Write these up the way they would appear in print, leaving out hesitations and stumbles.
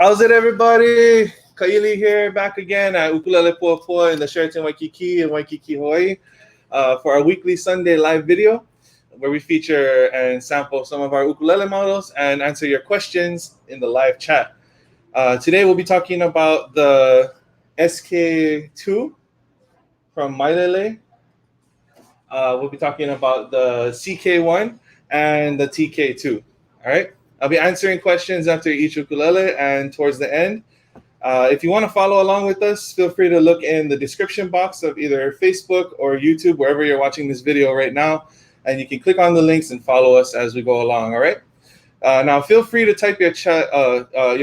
How's it, everybody? Kaili here, back again at Ukulele Puapua in the Sheraton Waikiki in Waikiki, Hawaii, for our weekly Sunday live video, where we feature and sample some of our ukulele models and answer your questions in the live chat. Today we'll be talking about the SK2 from Mailelei. We'll be talking about the CK1 and the TK2. All right. I'll be answering questions after each ukulele and towards the end. If you want to follow along with us, feel free to look in the description box of either Facebook or YouTube, wherever you're watching this video right now, and you can click on the links and follow us as we go along. All right. Now, feel free to type your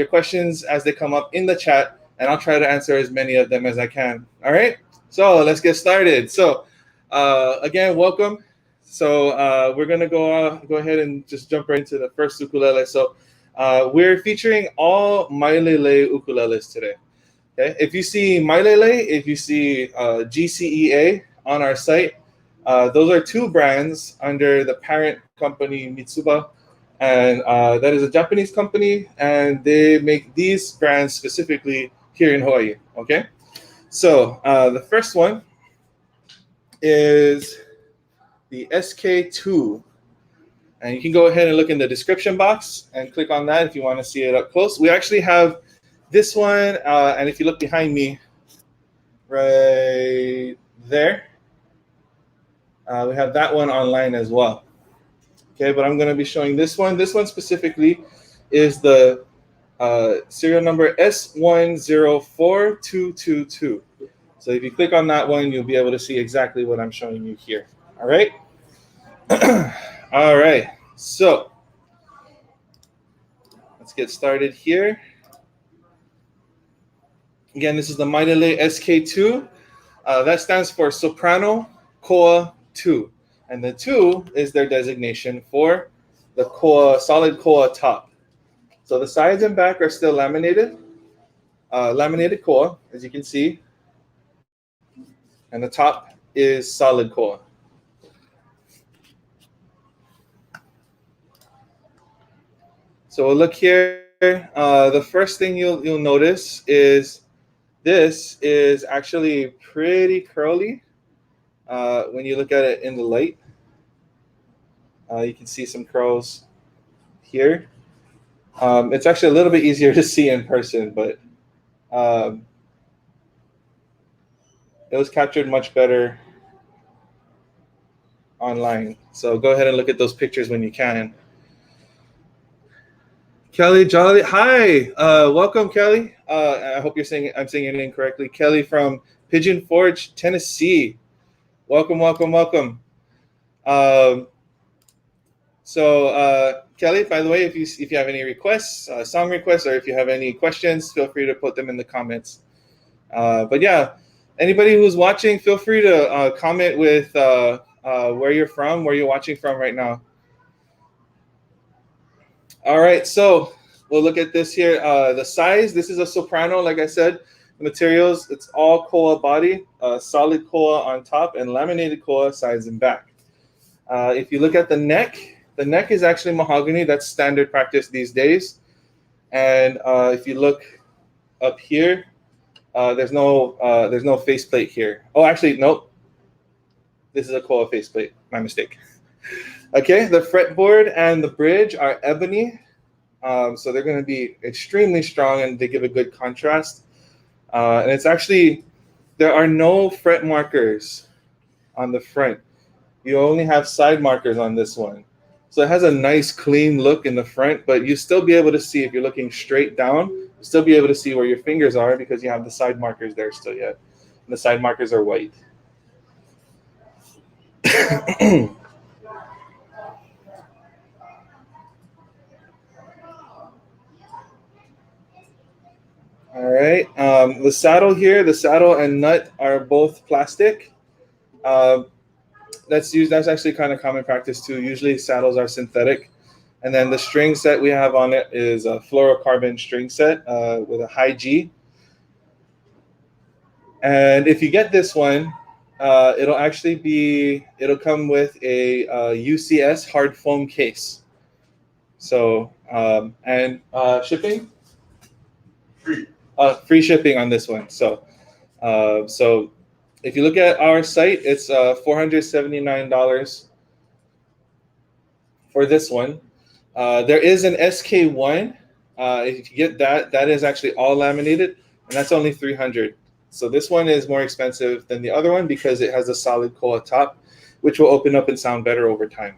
questions as they come up in the chat, and I'll try to answer as many of them as I can. All right. So let's get started. So again, welcome. So we're gonna go ahead and just jump right into the first ukulele. So we're featuring all Mailelei ukuleles today. Okay, if you see Mailelei, if you see GCEA on our site, those are two brands under the parent company Mitsuba, and that is a Japanese company, and they make these brands specifically here in Hawaii. Okay, so the first one is the SK2, and you can go ahead and look in the description box and click on that if you want to see it up close. We actually have this one, and if you look behind me, right there, we have that one online as well. Okay, but I'm going to be showing this one. This one specifically is the serial number S104222. So if you click on that one, you'll be able to see exactly what I'm showing you here. All right. All right. So let's get started here. Again, this is the Mailelei SK2. That stands for Soprano Koa 2. And the 2 is their designation for the koa, solid koa top. So the sides and back are still laminated koa, as you can see. And the top is solid koa. So we'll look here. The first thing you'll notice is this is actually pretty curly when you look at it in the light. You can see some curls here. It's actually a little bit easier to see in person, but it was captured much better online. So go ahead and look at those pictures when you can. Kelly Jolly, hi, welcome, Kelly. I hope I'm saying your name correctly. Kelly from Pigeon Forge, Tennessee. Welcome, welcome, welcome. Kelly, by the way, if you have any requests, song requests, or if you have any questions, feel free to put them in the comments. But yeah, anybody who's watching, feel free to comment with where you're from, where you're watching from right now. All right, so we'll look at this here. The size, this is a soprano, like I said. The materials, it's all koa body, solid koa on top, and laminated koa sides and back. If you look at the neck is actually mahogany. That's standard practice these days. And if you look up here, there's no faceplate here. Oh, actually, nope. This is a koa faceplate. My mistake. Okay, the fretboard and the bridge are ebony, so they're going to be extremely strong and they give a good contrast. And it's actually, there are no fret markers on the front. You only have side markers on this one. So it has a nice clean look in the front, but you still be able to see, if you're looking straight down, you'll still be able to see where your fingers are because you have the side markers there still yet. And the side markers are white. All right, the saddle here, the saddle and nut are both plastic. That's actually kind of common practice too. Usually saddles are synthetic. And then the string set we have on it is a fluorocarbon string set with a high G. And if you get this one, it'll come with a UCS hard foam case. So, shipping, Free shipping on this one. So if you look at our site, it's $479 for this one. There is an SK1. If you get that, that is actually all laminated, and that's only $300. So this one is more expensive than the other one because it has a solid koa top, which will open up and sound better over time.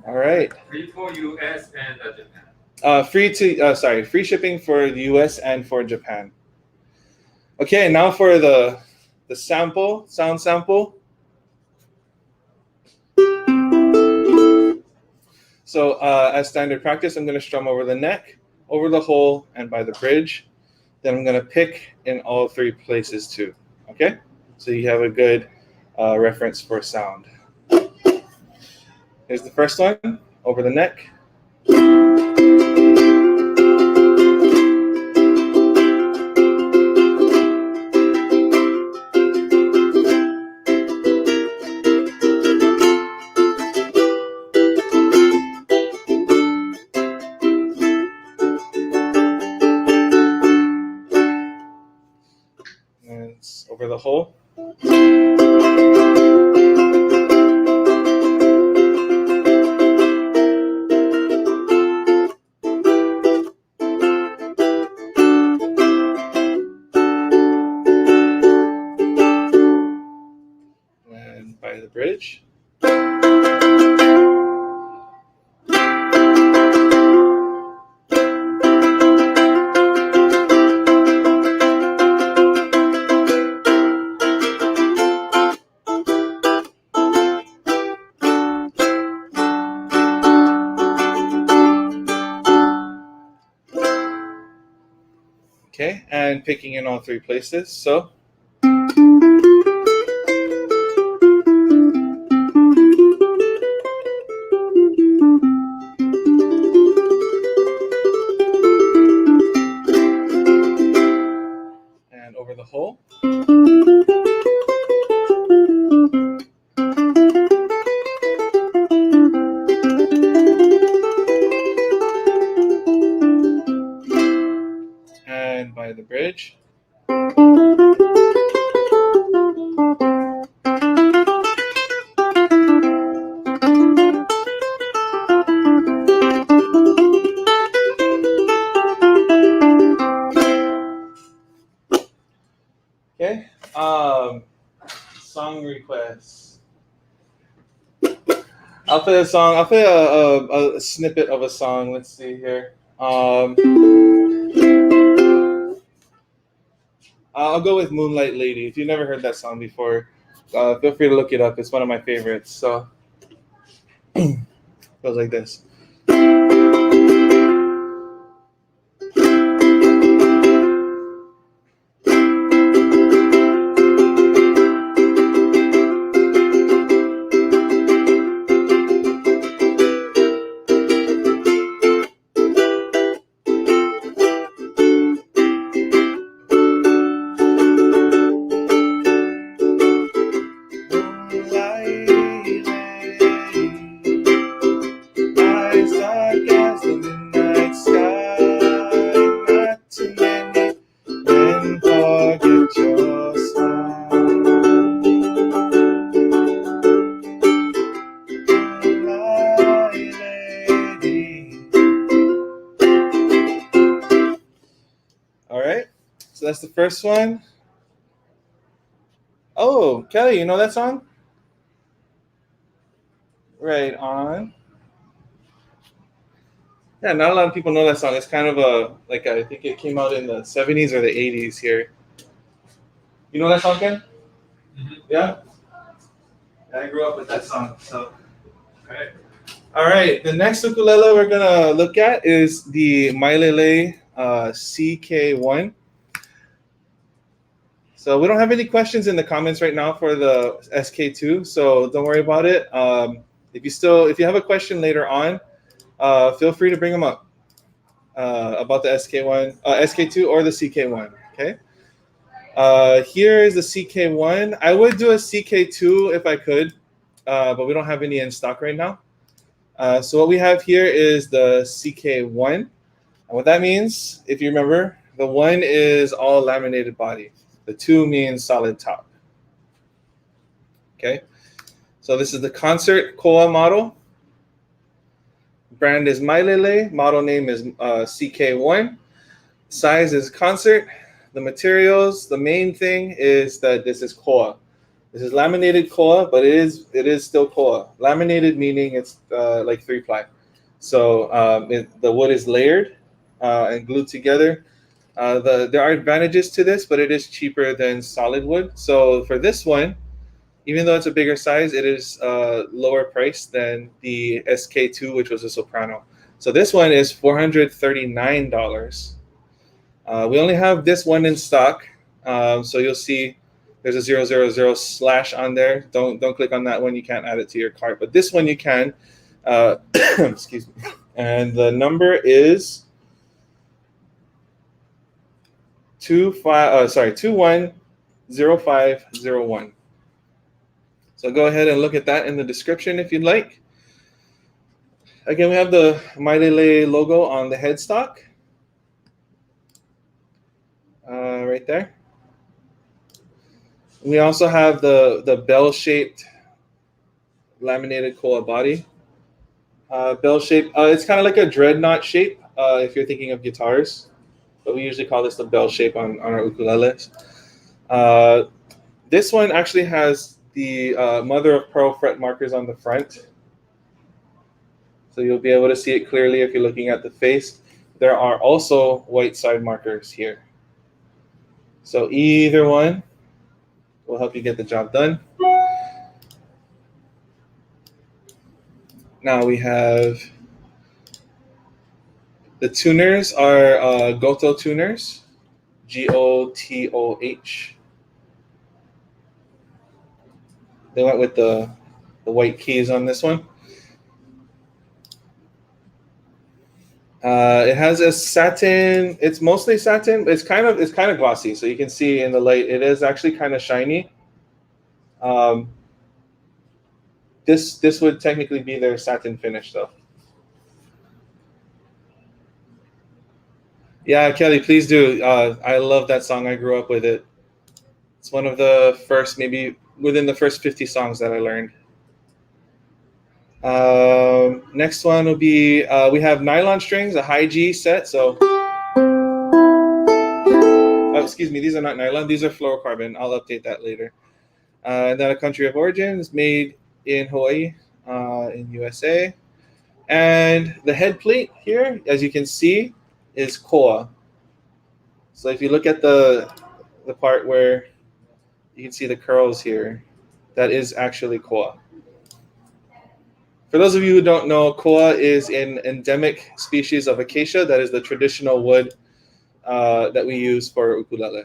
All right. Free for US and Japan. Free shipping for the US and for Japan. Okay, now for the sound sample. So as standard practice, I'm going to strum over the neck, over the hole, and by the bridge. Then I'm going to pick in all three places too. Okay, so you have a good reference for sound. Here's the first one, over the neck. And it's over the hole. And by the bridge. Okay, and picking in all three places. So. And over the hole. And by the bridge. Okay. Song requests. I'll play a song. I'll play a snippet of a song. Let's see here. I'll go with Moonlight Lady. If you've never heard that song before, feel free to look it up. It's one of my favorites. So it goes like this. So that's the first one. Oh, Kelly, you know that song? Right on. Yeah, not a lot of people know that song. It's kind of I think it came out in the 70s or the 80s here. You know that song, Ken? Mm-hmm. Yeah? I grew up with that song, so. Okay. All right, the next ukulele we're gonna look at is the Mailelei CK1. So we don't have any questions in the comments right now for the SK2, so don't worry about it. If you have a question later on, feel free to bring them up about the SK2 or the CK1. Okay. Here is the CK1. I would do a CK2 if I could, but we don't have any in stock right now. So what we have here is the CK1. And what that means, if you remember, the 1 is all laminated body. The 2 means solid top. Okay. So this is the concert koa model. Brand is Mailelei. Model name is CK1. Size is concert. The materials, the main thing is that this is koa. This is laminated koa, but it is still koa. Laminated meaning it's like 3-ply. So the wood is layered and glued together. There are advantages to this, but it is cheaper than solid wood. So for this one, even though it's a bigger size, it is lower price than the SK2, which was a soprano. So this one is $439. We only have this one in stock, so you'll see there's a 000 slash on there. Don't click on that one. You can't add it to your cart, but this one you can. Excuse me. And the number is 210501. So go ahead and look at that in the description if you'd like. Again, we have the Mailelei logo on the headstock. Right there. We also have the bell-shaped laminated koa body. Bell-shaped, it's kind of like a dreadnought shape if you're thinking of guitars, but we usually call this the bell shape on our ukuleles. This one actually has the mother of pearl fret markers on the front. So you'll be able to see it clearly if you're looking at the face. There are also white side markers here. So either one will help you get the job done. Now we have the tuners are Goto tuners, Gotoh. They went with the white keys on this one. It has a satin. It's mostly satin. But it's kind of glossy, so you can see in the light. It is actually kind of shiny. This would technically be their satin finish, though. Yeah, Kelly, please do. I love that song. I grew up with it. It's one of the first, maybe within the first 50 songs that I learned. Next one will be, we have Nylon Strings, a high G set. So, excuse me, these are not nylon. These are fluorocarbon. I'll update that later. And then a country of origin is made in Hawaii, in USA. And the head plate here, as you can see, is koa. So if you look at the part where you can see the curls here, that is actually koa. For those of you who don't know, koa is an endemic species of acacia. That is the traditional wood that we use for ukulele.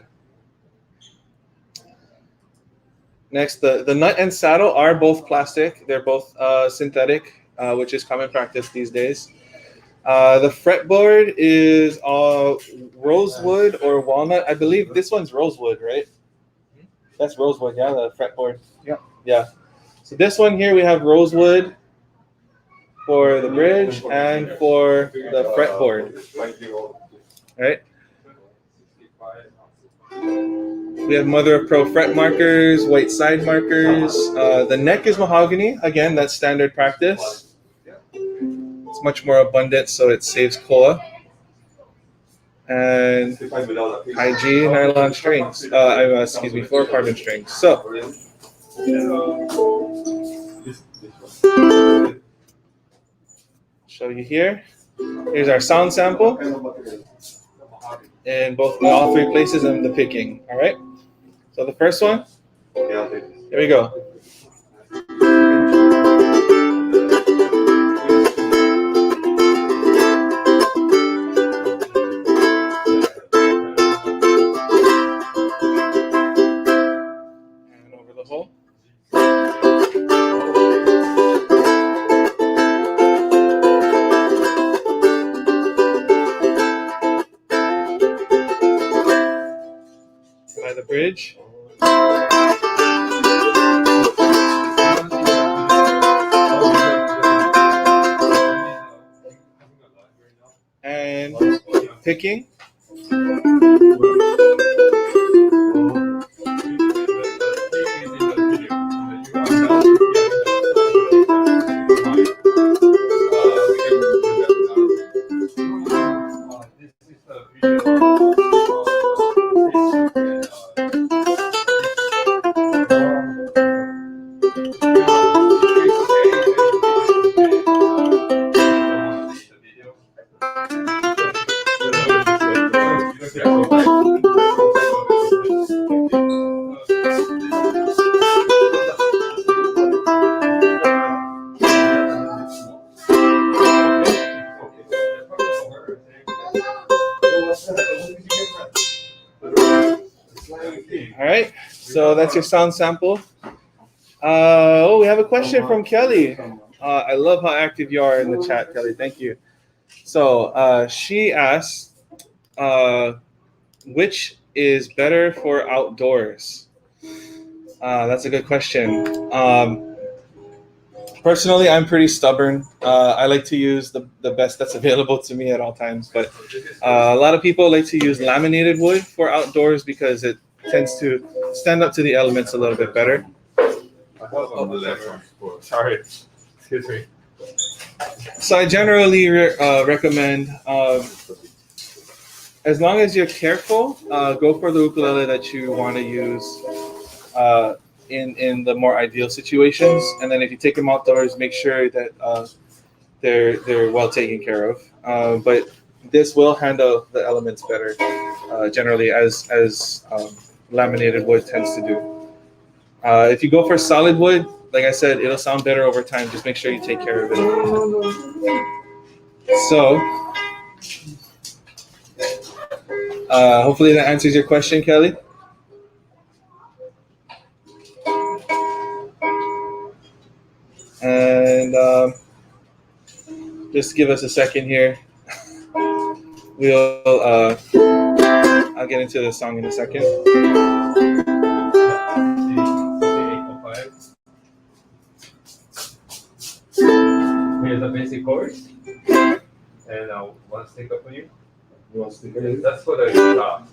Next, the nut and saddle are both plastic. They're both synthetic, which is common practice these days. The fretboard is rosewood or walnut. I believe this one's rosewood, right? That's rosewood, yeah, the fretboard. Yeah. So this one here, we have rosewood for the bridge and for the fretboard. Right? We have mother of pearl fret markers, white side markers. The neck is mahogany. Again, that's standard practice. It's much more abundant, so it saves koa. And IG nylon strings. Excuse me, fluorocarbon strings. So, show you here. Here's our sound sample in all three places in the picking. All right. So the first one. Here we go. By the bridge. picking. All right, so that's your sound sample. We have a question from Kelly. I love how active you are in the chat, Kelly. Thank you. So she asked, which is better for outdoors? That's a good question. Personally, I'm pretty stubborn. I like to use the best that's available to me at all times. But a lot of people like to use laminated wood for outdoors because it tends to stand up to the elements a little bit better. Sorry. Excuse me. So I generally recommend, as long as you're careful, go for the ukulele that you want to use in the more ideal situations. And then if you take them outdoors, make sure that they're well taken care of. But this will handle the elements better, generally, as laminated wood tends to do. If you go for solid wood, like I said, it'll sound better over time. Just make sure you take care of it. So, hopefully that answers your question, Kelly. And just give us a second here. I'll get into the song in a second. Here's the basic chorus. And one stick up for you. That's for the guitar.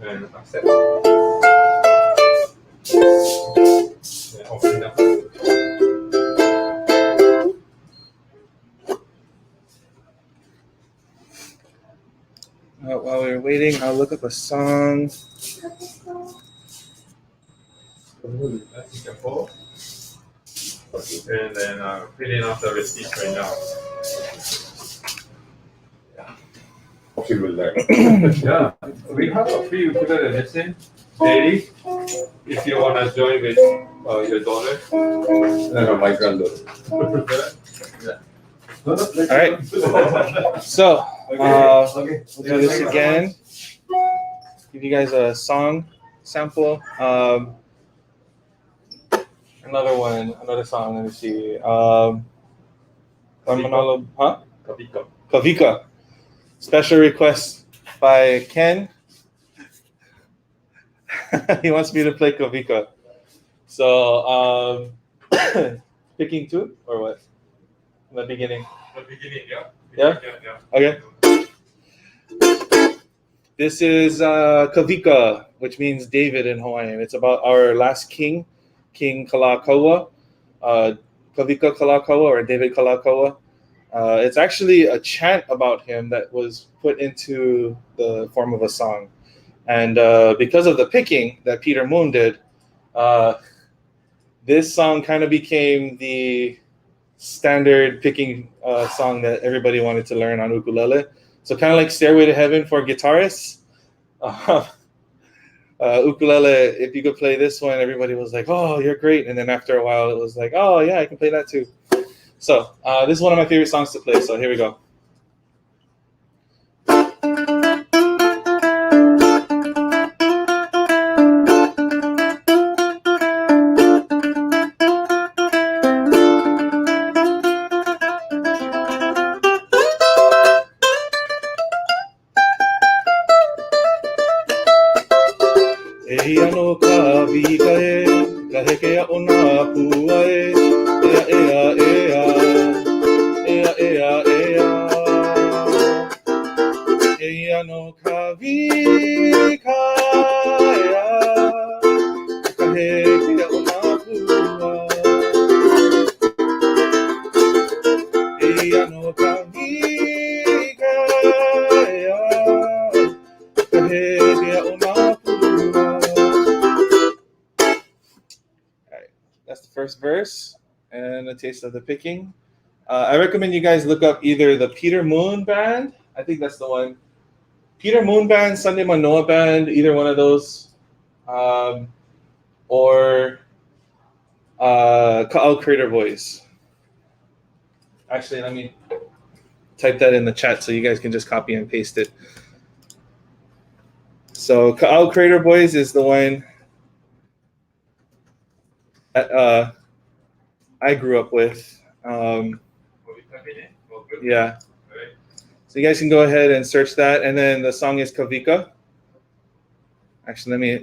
And accept. And open it up. While we're waiting, I'll look up a song. That's your four. And then filling out the receipt right now. Yeah, we have a free ukulele lesson daily. If you want to join with your daughter. No, my granddaughter. All right. So, we'll do this again. Give you guys a song sample. Another song. Let me see. Kavika. Special request by Ken. He wants me to play Kavika. So, picking two or what? In the beginning. The beginning, yeah. Yeah? Okay. This is Kavika, which means David in Hawaiian. It's about our last king, King Kalakaua. Kavika Kalakaua or David Kalakaua. It's actually a chant about him that was put into the form of a song. And because of the picking that Peter Moon did, this song kind of became the standard picking song that everybody wanted to learn on ukulele. So kind of like Stairway to Heaven for guitarists. Ukulele, if you could play this one, everybody was like, oh, you're great. And then after a while, it was like, oh, yeah, I can play that too. So this is one of my favorite songs to play. So here we go. Eia no ka vika e, ka heke a o nā pua e, ea ea ea, ea ea ea. Eia no ka vika ea, ka heke a o nā pua. Eia no ka vika ea, ka heke a o nā pua. That's the first verse and a taste of the picking. I recommend you guys look up either the Peter Moon Band. I think that's the one. Peter Moon Band, Sunday Manoa Band, either one of those. Or Ka'au Crater Voice. Actually, let me type that in the chat so you guys can just copy and paste it. So Ka'au Crater Boys is the one that I grew up with. Yeah. So you guys can go ahead and search that, and then the song is Kavika. Actually,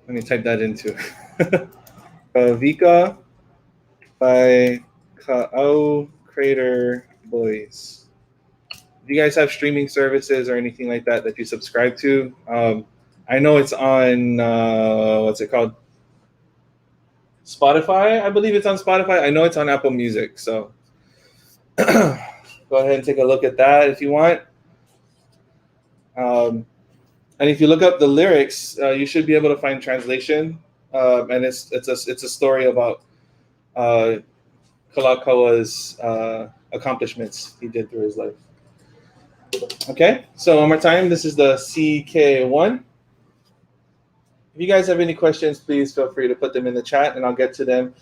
let me type that into Kavika by Ka'au Crater Boys. Do you guys have streaming services or anything like that that you subscribe to? I know it's on what's it called? Spotify. I believe it's on Spotify. I know it's on Apple Music. So go ahead and take a look at that if you want. And if you look up the lyrics, you should be able to find translation. And it's a story about Kalakawa's accomplishments he did through his life. Okay, so one more time, this is the CK1. If you guys have any questions, please feel free to put them in the chat and I'll get to them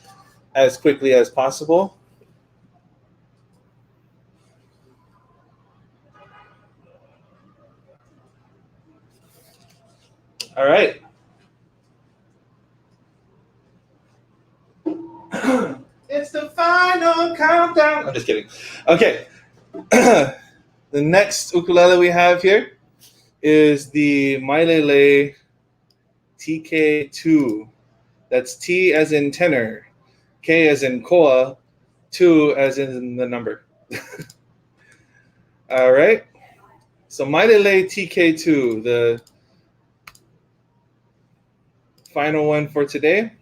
as quickly as possible. All right. It's the final countdown. I'm just kidding. Okay. The next ukulele we have here is the Mailelei TK2. That's T as in tenor, K as in koa, 2 as in the number. All right. So Mailelei TK2, the final one for today.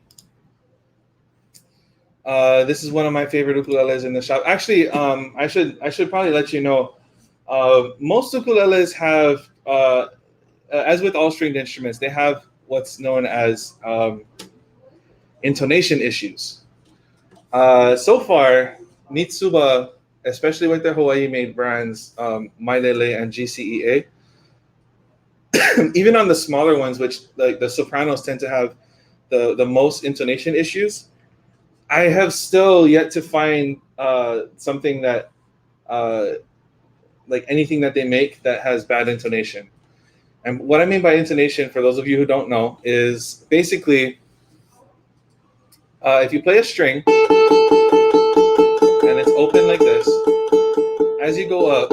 This is one of my favorite ukuleles in the shop. Actually, I should probably let you know. Most ukuleles have, as with all stringed instruments, they have what's known as intonation issues. So far, Mitsuba, especially with their Hawaii-made brands, Mailelei and GCEA, even on the smaller ones, which like the Sopranos tend to have the most intonation issues, I have still yet to find something that, like anything that they make that has bad intonation. And what I mean by intonation, for those of you who don't know, is basically if you play a string and it's open like this, as you go up,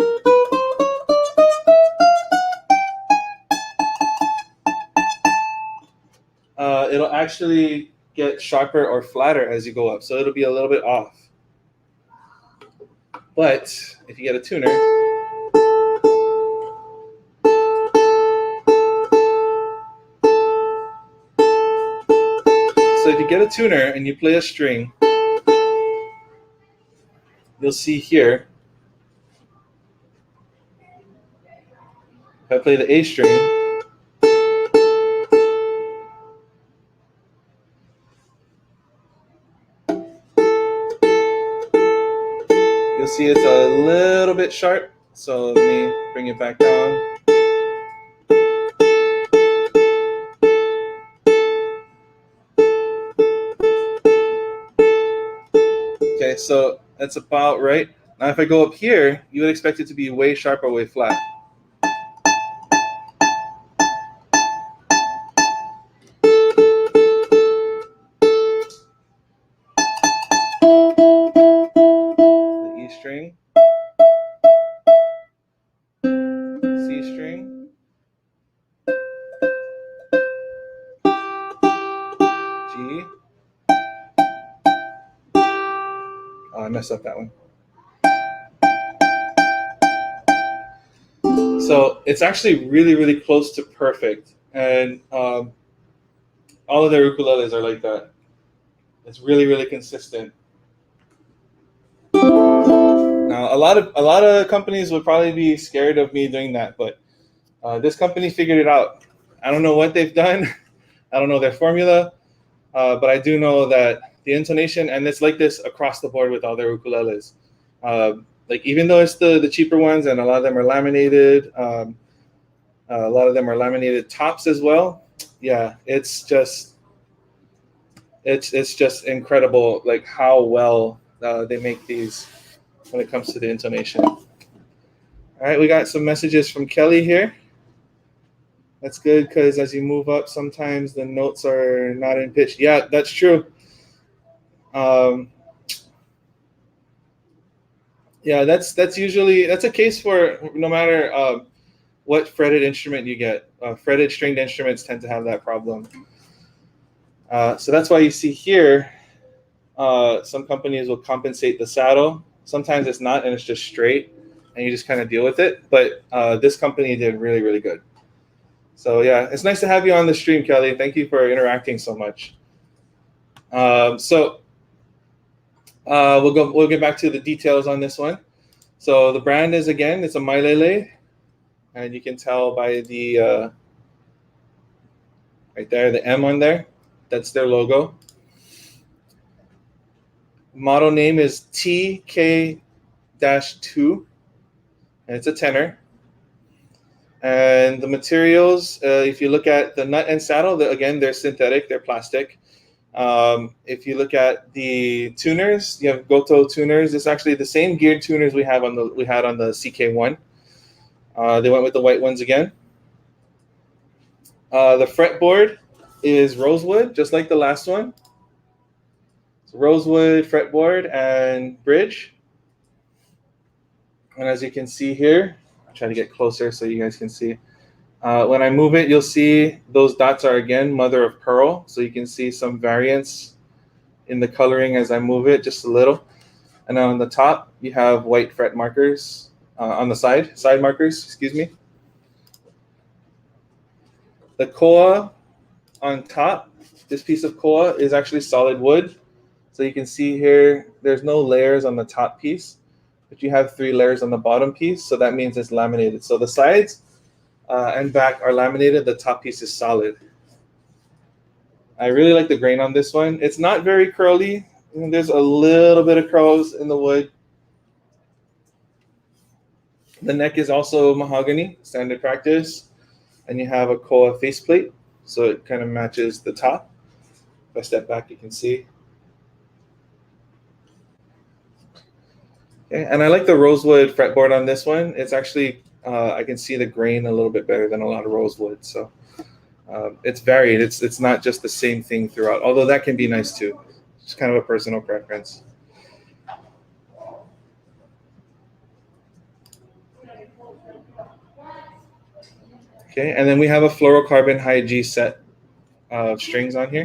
it'll actually get sharper or flatter as you go up. So it'll be a little bit off. But if you get a tuner, so if you get a tuner and you play a string, you'll see here, if I play the A string, you'll see it's a little bit sharp. So let me bring it back down. Okay, so that's about right. Now if I go up here, you would expect it to be way sharp or way flat. The E string, C string, I messed up that one. So it's actually really, really close to perfect. And all of their ukuleles are like that. It's really, really consistent. Now, a lot of companies would probably be scared of me doing that, but this company figured it out. I don't know what they've done. I don't know their formula, but I do know that the intonation, and it's like this across the board with all their ukuleles. Like even though it's the cheaper ones, and a lot of them are laminated, a lot of them are laminated tops as well. Yeah, it's just incredible, like how well they make these when it comes to the intonation. All right, we got some messages from Kelly here. That's good because as you move up, sometimes the notes are not in pitch. Yeah, that's true. Yeah, that's usually a case for no matter what fretted instrument you get. Fretted stringed instruments tend to have that problem. So that's why you see here, some companies will compensate the saddle. Sometimes it's not, and it's just straight, and you just kind of deal with it. But this company did really, really good. So yeah, it's nice to have you on the stream, Kelly. Thank you for interacting so much. We'll get back to the details on this one. So the brand is, again, it's a Mailelei, and you can tell by the right there, the M on there. That's their logo. Model name is TK-2, and it's a tenor. And the materials, if you look at the nut and saddle, again, they're synthetic, they're plastic. If you look at the tuners, you have Goto tuners. It's actually the same geared tuners we had on the CK1. They went with the white ones again. The fretboard is rosewood, just like the last one. It's rosewood fretboard and bridge. And as you can see here, I'll try to get closer so you guys can see. When I move it, you'll see those dots are, again, mother of pearl. So you can see some variance in the coloring as I move it just a little. And on the top, you have white fret markers on the side markers, excuse me. The koa on top, this piece of koa is actually solid wood. So you can see here, there's no layers on the top piece, but you have 3 layers on the bottom piece. So that means it's laminated. So the sides and back are laminated. The top piece is solid. I really like the grain on this one. It's not very curly. There's a little bit of curls in the wood. The neck is also mahogany, standard practice. And you have a koa faceplate, so it kind of matches the top. If I step back, you can see. Okay, and I like the rosewood fretboard on this one. It's actually, I can see the grain a little bit better than a lot of rosewood. So it's varied. It's not just the same thing throughout, although that can be nice too. It's kind of a personal preference. Okay, and then we have a fluorocarbon high G set of strings on here.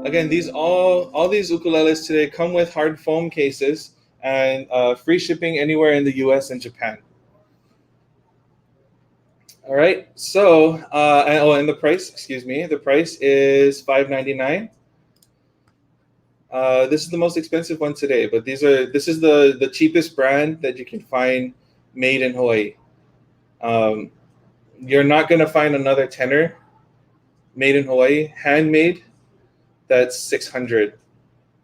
Again, all these ukuleles today come with hard foam cases and free shipping anywhere in the US and Japan. All right, so and the price, excuse me, the price is $5.99. This is the most expensive one today, but this is the cheapest brand that you can find made in Hawaii. You're not going to find another tenor made in Hawaii, handmade, that's $600.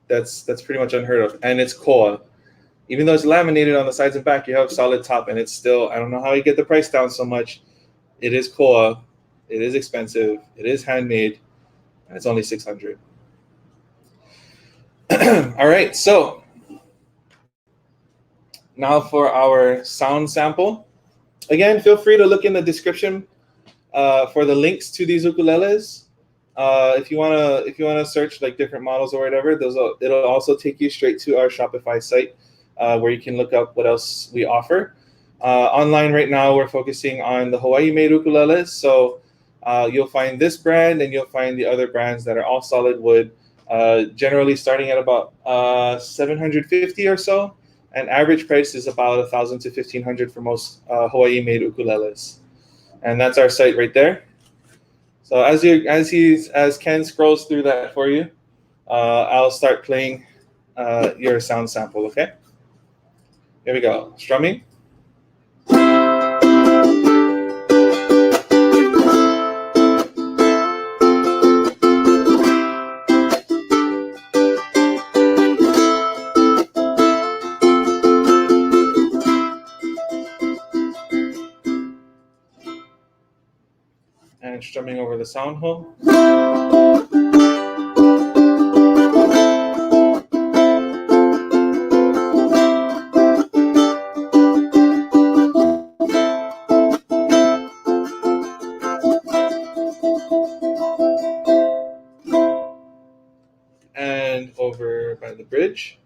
That's pretty much unheard of, and it's koa. Even though it's laminated on the sides and back, you have solid top, and it's still, I don't know how you get the price down so much. It is koa, it is expensive, it is handmade, and it's only $600. All right, so now for our sound sample. Again, feel free to look in the description for the links to these ukuleles. If you wanna search like different models or whatever, it'll also take you straight to our Shopify site where you can look up what else we offer. Online right now, we're focusing on the Hawaii-made ukuleles. So you'll find this brand, and you'll find the other brands that are all solid wood generally starting at about 750 or so, and average price is about 1,000 to 1,500 for most Hawaii-made ukuleles. And that's our site right there. So as Ken scrolls through that for you, I'll start playing your sound sample. Okay. Here we go. Strumming. And strumming over the sound hole. And over by the bridge.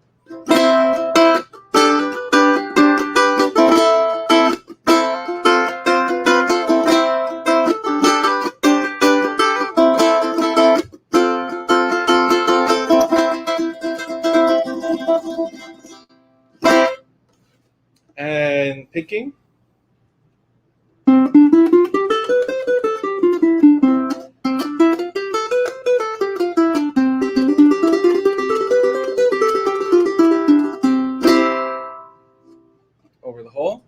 And picking. Over the hole.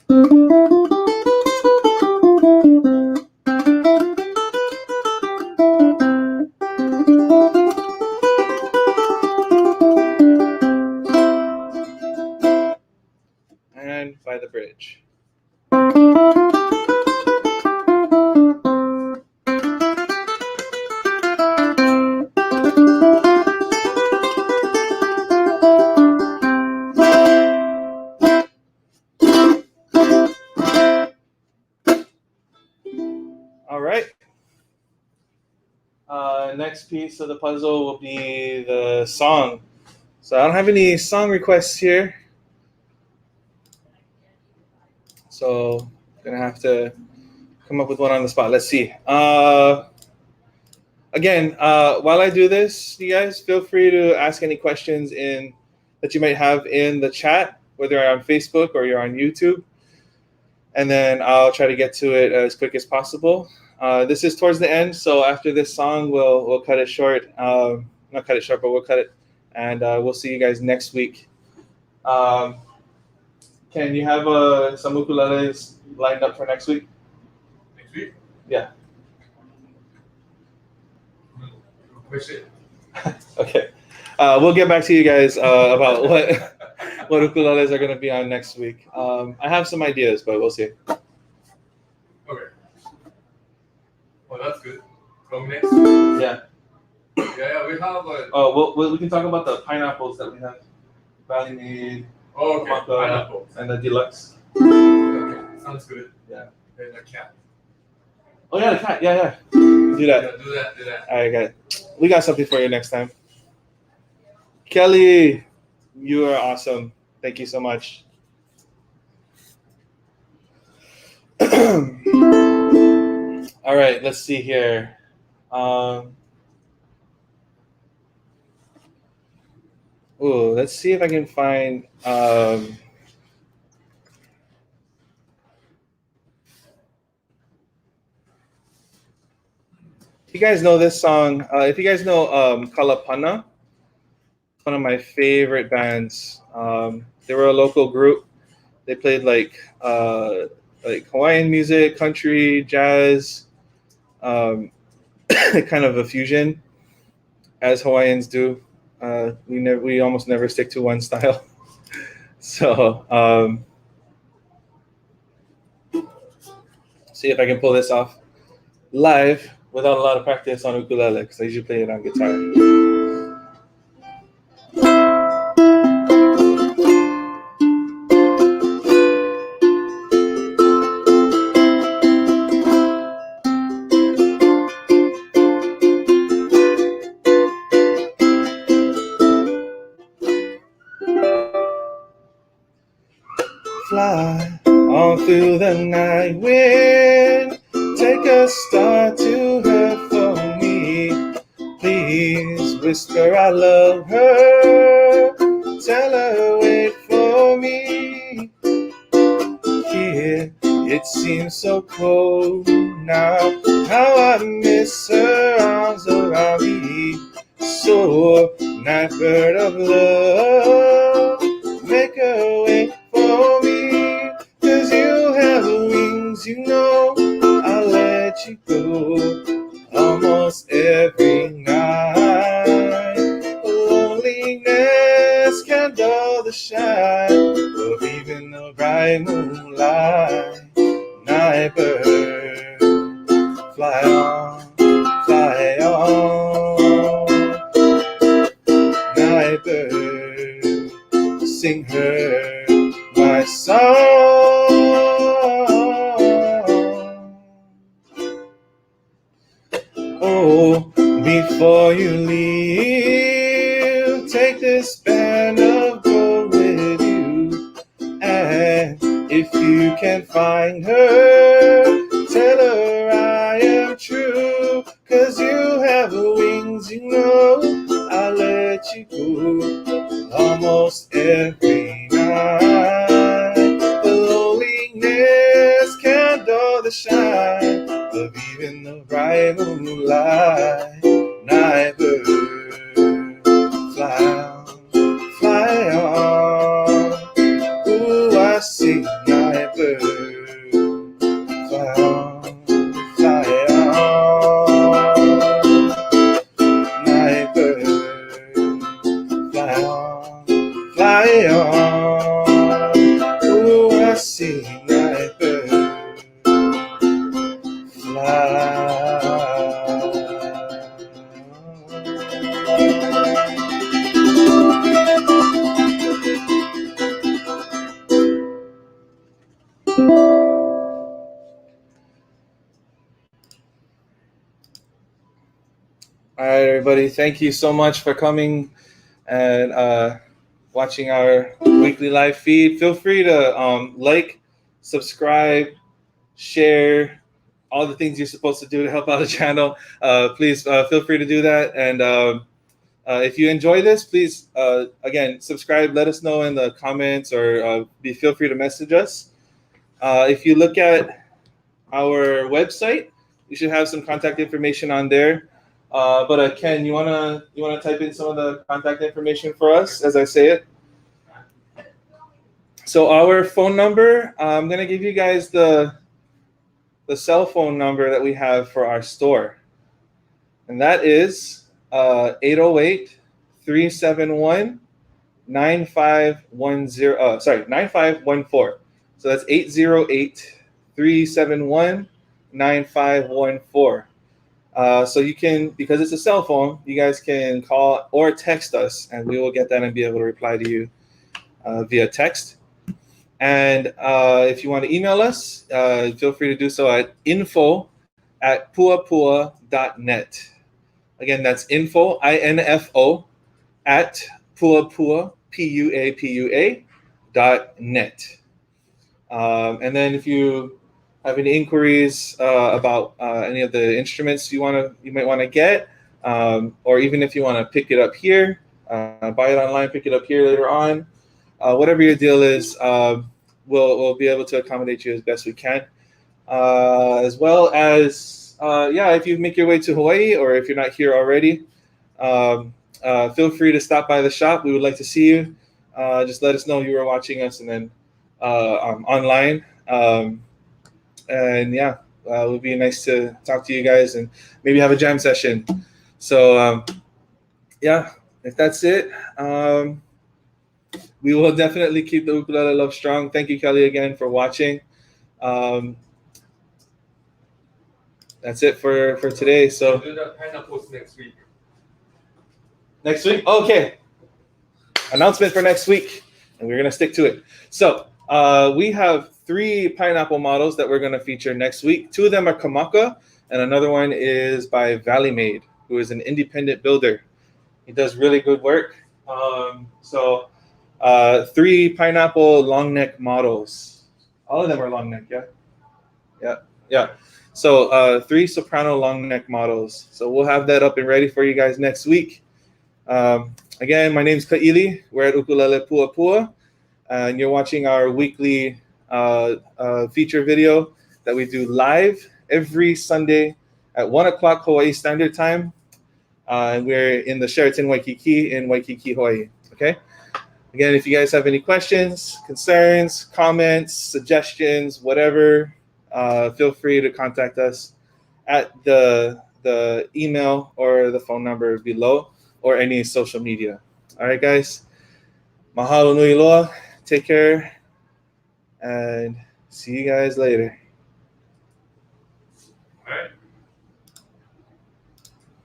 And by the bridge. All right. Next piece of the puzzle will be the song. So I don't have any song requests here. So I'm gonna have to come up with one on the spot. Let's see. Again, while I do this, you guys feel free to ask any questions that you might have in the chat, whether you're on Facebook or you're on YouTube, and then I'll try to get to it as quick as possible. This is towards the end, so after this song, we'll cut it short. Not cut it short, but we'll cut it, and we'll see you guys next week. Ken, you have some ukuleles lined up for next week? Next week? Yeah. Wish it. Okay. We'll get back to you guys about what ukuleles are going to be on next week. I have some ideas, but we'll see. Okay. Well, that's good. Going next? Yeah. Yeah, we have a... Oh, we can talk about the pineapples that we have. Valley Made. Oh, okay. Pineapple. And the deluxe. Okay, sounds good. Yeah. And a cat. Oh, yeah, the cat. Yeah. Do that. Yeah, do that. All right, guys. We got something for you next time. Kelly, you are awesome. Thank you so much. All right, let's see here. Let's see if I can find. If you guys know this song, if you guys know Kalapana, one of my favorite bands. They were a local group. They played like Hawaiian music, country, jazz, kind of a fusion, as Hawaiians do. We almost never stick to one style. So see if I can pull this off live without a lot of practice on ukulele, because I usually play it on guitar. Fly on through the night wind, take a star to her for me, please. Whisper I love her, tell her wait for me. Here it seems so cold now, how I miss her arms around me. So, night bird of love, make her wait for me. 'Cause you have wings, you know, I'll let you go almost every night. Loneliness can't dull the shine of even the bright moonlight. Night bird, fly on, fly on. Night bird, sing her my song. Oh, before you leave, take this band of gold with you. And if you can find her, tell her I am true. 'Cause you have wings, you know, I'll let you go almost every night. The loneliness can't dull the shine of even the bright moonlight. Night bird, fly on, fly on. Ooh, I see night bird, fly on, fly on. Night bird, fly on, fly on. Ooh, I see night bird, fly. All right, everybody. Thank you so much for coming and watching our weekly live feed. Feel free to like, subscribe, share, all the things you're supposed to do to help out the channel. Please feel free to do that. And if you enjoy this, please, again, subscribe. Let us know in the comments or feel free to message us. If you look at our website, you should have some contact information on there. But Ken, you wanna type in some of the contact information for us as I say it? So our phone number, I'm gonna give you guys the cell phone number that we have for our store, and that is 808-371-9510. Sorry, 9514. So that's 808-371-9514. So you can, because it's a cell phone, you guys can call or text us, and we will get that and be able to reply to you via text. And if you want to email us, feel free to do so at info@puapua.net. Again, that's info, INFO, at puapua, PUAPUA.net. And then if you have any inquiries about any of the instruments you might want to get, or even if you want to pick it up here, buy it online, pick it up here later on, whatever your deal is, we'll be able to accommodate you as best we can. As well as, if you make your way to Hawaii, or if you're not here already, feel free to stop by the shop. We would like to see you. Just let us know you were watching us, and then online. And it would be nice to talk to you guys and maybe have a jam session. So if that's it, we will definitely keep the ukulele love strong. Thank you, Kelly, again for watching. That's it for today. So we'll do the pineapples next week. Next week? Okay. Announcement for next week, and we're gonna stick to it. So we have 3 pineapple models that we're gonna feature next week. 2 of them are Kamaka, and another one is by Valley Made, who is an independent builder. He does really good work. 3 pineapple long neck models. All of them are long neck, yeah. So 3 soprano long neck models. So we'll have that up and ready for you guys next week. Again, my name is Ka'ili. We're at Ukulele Puapua, and you're watching our weekly feature video that we do live every Sunday at 1 o'clock Hawaii Standard Time. And we're in the Sheraton Waikiki in Waikiki, Hawaii. Okay? Again, if you guys have any questions, concerns, comments, suggestions, whatever, feel free to contact us at the email or the phone number below or any social media. All right, guys. Mahalo nui loa. Take care and see you guys later.